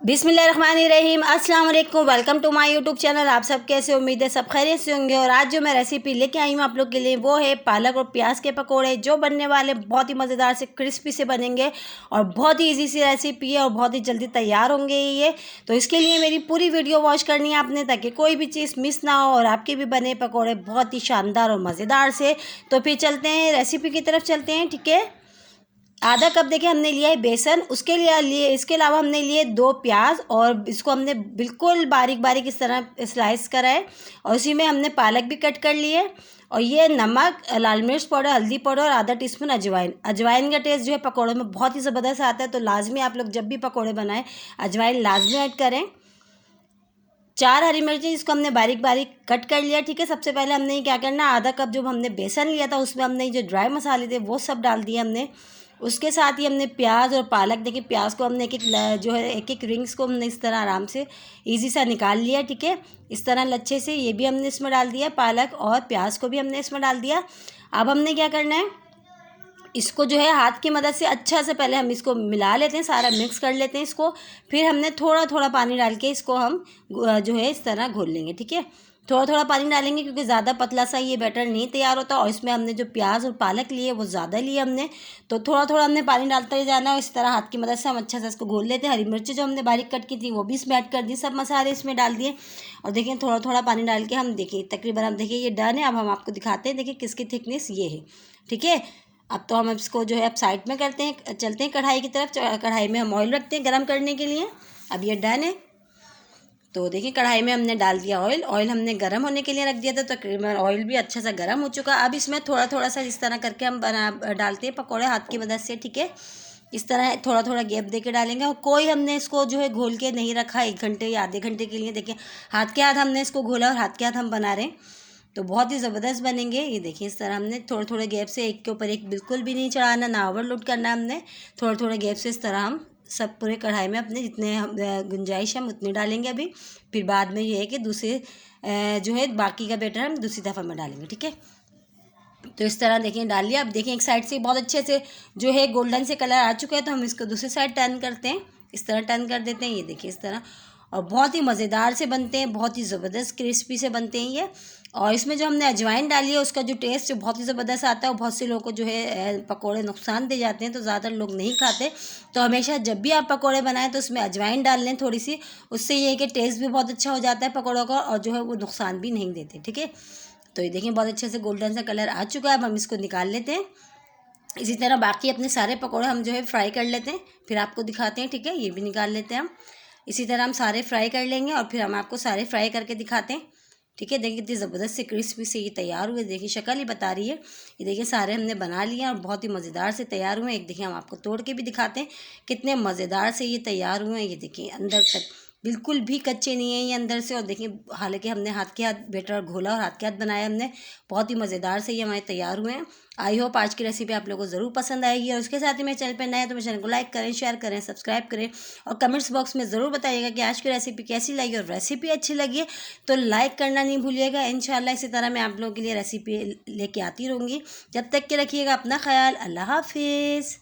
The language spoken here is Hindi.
बिस्मिल्लाहिर्रहमानिर्रहीम, अस्सलाम वालेकुम। Welcome to my YouTube channel. आप सब कैसे, उम्मीद है सब खैरियत से होंगे। और आज जो मैं रेसिपी लेके आई हूँ आप लोग के लिए वो है पालक और प्याज के पकोड़े, जो बनने वाले बहुत ही मज़ेदार से क्रिस्पी से बनेंगे और बहुत ही इजी सी रेसिपी है और बहुत ही जल्दी तैयार होंगे ये। तो इसके लिए मेरी पूरी वीडियो वॉच करनी है आपने, ताकि कोई भी चीज़ मिस ना हो और आपके भी बने पकोड़े बहुत ही शानदार और मज़ेदार से। तो फिर चलते हैं रेसिपी की तरफ चलते हैं, ठीक है। आधा कप देखिए हमने लिया है बेसन, उसके लिए इसके अलावा हमने लिए 2 प्याज और इसको हमने बिल्कुल बारीक बारीक इस तरह स्लाइस करा है। और उसी में हमने पालक भी कट कर ली है। और ये नमक, लाल मिर्च पाउडर, हल्दी पाउडर और आधा टीस्पून अजवाइन। अजवाइन का टेस्ट जो है पकौड़ों में बहुत ही ज़बरदस्त आता है, तो लाजमी आप लोग जब भी पकौड़े बनाएं अजवाइन लाजमी ऐड करें। 4 हरी मिर्ची, इसको हमने बारीक बारीक कट कर लिया, ठीक है। सबसे पहले हमने क्या करना, आधा कप जो हमने बेसन लिया था उसमें हमने जो ड्राई मसाले थे वो सब डाल दिए हमने। उसके साथ ही हमने प्याज और पालक, देखिए प्याज को हमने एक एक जो है एक एक रिंग्स को हमने इस तरह आराम से इजी सा निकाल लिया, ठीक है। इस तरह लच्छे से ये भी हमने इसमें डाल दिया, पालक और प्याज को भी हमने इसमें डाल दिया। अब हमने क्या करना है, इसको जो है हाथ की मदद से अच्छा से पहले हम इसको मिला लेते हैं, सारा मिक्स कर लेते हैं इसको। फिर हमने थोड़ा थोड़ा पानी डाल के इसको हम जो है इस तरह घोल लेंगे, ठीक है। थोड़ा थोड़ा पानी डालेंगे क्योंकि ज़्यादा पतला सा ये बैटर नहीं तैयार होता। और इसमें हमने जो प्याज और पालक लिए वो ज़्यादा लिए हमने, तो थोड़ा थोड़ा हमने पानी डालते ही जाना है। और इस तरह हाथ की मदद से हम अच्छा से इसको घोल लेते हैं। हरी मिर्ची जो हमने बारीक कट की थी वो भी इसमें ऐड कर दी, सब मसाले इसमें डाल दिए। और देखिए थोड़ा थोड़ा पानी डाल के हम देखिए तकरीबन हम देखिए ये डन है। अब हम आपको दिखाते हैं, देखिए किसकी थिकनेस ये है, ठीक है। अब तो हम इसको जो है अब साइड में करते हैं, चलते हैं कढ़ाई की तरफ। कढ़ाई में हम ऑयल रखते हैं गरम करने के लिए। अब ये डन है। तो देखिए कढ़ाई में हमने डाल दिया ऑयल। ऑयल हमने गरम होने के लिए रख दिया था, तो तकरीबन ऑयल भी अच्छा सा गरम हो चुका। अब इसमें थोड़ा थोड़ा सा इस तरह करके हम डालते हैं पकौड़े हाथ की मदद से, ठीक है। इस तरह थोड़ा थोड़ा गैप दे के डालेंगे। और कोई हमने इसको जो है घोल के नहीं रखा 1 घंटे या आधे घंटे के लिए। देखिए हाथ के हाथ हमने इसको घोला और हाथ के हाथ हम बना रहे हैं, तो बहुत ही ज़बरदस्त बनेंगे ये। देखिए इस तरह हमने थोड़े थोड़े गैप से, एक के ऊपर एक बिल्कुल भी नहीं चढ़ाना, ना ओवरलोड करना हमने। थोड़े थोड़े गैप से इस तरह हम सब पूरे कढ़ाई में अपने जितने हम गुंजाइश हम उतने डालेंगे अभी। फिर बाद में ये है कि दूसरे जो है बाकी का बैटर हम दूसरी दफ़ा में डालेंगे, ठीक है। तो इस तरह देखिए डाल लिया। अब देखिए एक साइड से बहुत अच्छे से जो है गोल्डन से कलर आ चुका है, तो हम इसको दूसरी साइड टर्न करते हैं, इस तरह टर्न कर देते हैं। ये देखिए इस तरह, और बहुत ही मज़ेदार से बनते हैं, बहुत ही ज़बरदस्त क्रिस्पी से बनते हैं ये। और इसमें जो हमने अजवाइन डाली है उसका जो टेस्ट जो बहुत ही ज़बरदस्त आता है। और बहुत से लोगों को जो है पकोड़े नुकसान दे जाते हैं, तो ज़्यादातर लोग नहीं खाते। तो हमेशा जब भी आप पकोड़े बनाएं तो उसमें अजवाइन डाल लें थोड़ी सी, उससे ये है कि टेस्ट भी बहुत अच्छा हो जाता है पकौड़ों का, और जो है वो नुकसान भी नहीं देते, ठीक है। तो ये देखिए बहुत अच्छे से गोल्डन सा कलर आ चुका है। अब हम इसको निकाल लेते हैं। इसी तरह बाकी अपने सारे पकौड़े हम जो है फ्राई कर लेते हैं, फिर आपको दिखाते हैं, ठीक है। ये भी निकाल लेते हैं हम। इसी तरह हम सारे फ्राई कर लेंगे और फिर हम आपको सारे फ्राई करके दिखाते हैं, ठीक है। देखिए कितनी ज़बरदस्त से क्रिस्पी से ये तैयार हुए, देखिए शक्ल ही बता रही है। ये देखिए सारे हमने बना लिए और बहुत ही मज़ेदार से तैयार हुए। एक देखिए हम आपको तोड़ के भी दिखाते हैं कितने मज़ेदार से ये तैयार हुए हैं। ये देखिए अंदर तक बिल्कुल भी कच्चे नहीं है ये अंदर से। और देखिए हालांकि हमने हाथ के हाथ बेटर घोला और हाथ के हाथ बनाया हमने, बहुत ही मज़ेदार से ये हमारे तैयार हुए हैं। आई होप आज की रेसिपी आप लोगों को ज़रूर पसंद आएगी। और उसके साथ ही मेरे चैनल पर नए हैं तो मेरे चैनल को लाइक करें, शेयर करें, सब्सक्राइब करें। और कमेंट्स बॉक्स में ज़रूर बताइएगा कि आज की रेसिपी कैसी लगी। और रेसिपी अच्छी लगी है तो लाइक करना नहीं भूलिएगा। इंशाल्लाह इसी तरह मैं आप लोगों के लिए रेसिपी लेके आती रहूँगी। जब तक के रखिएगा अपना ख्याल। अल्लाह हाफिज़।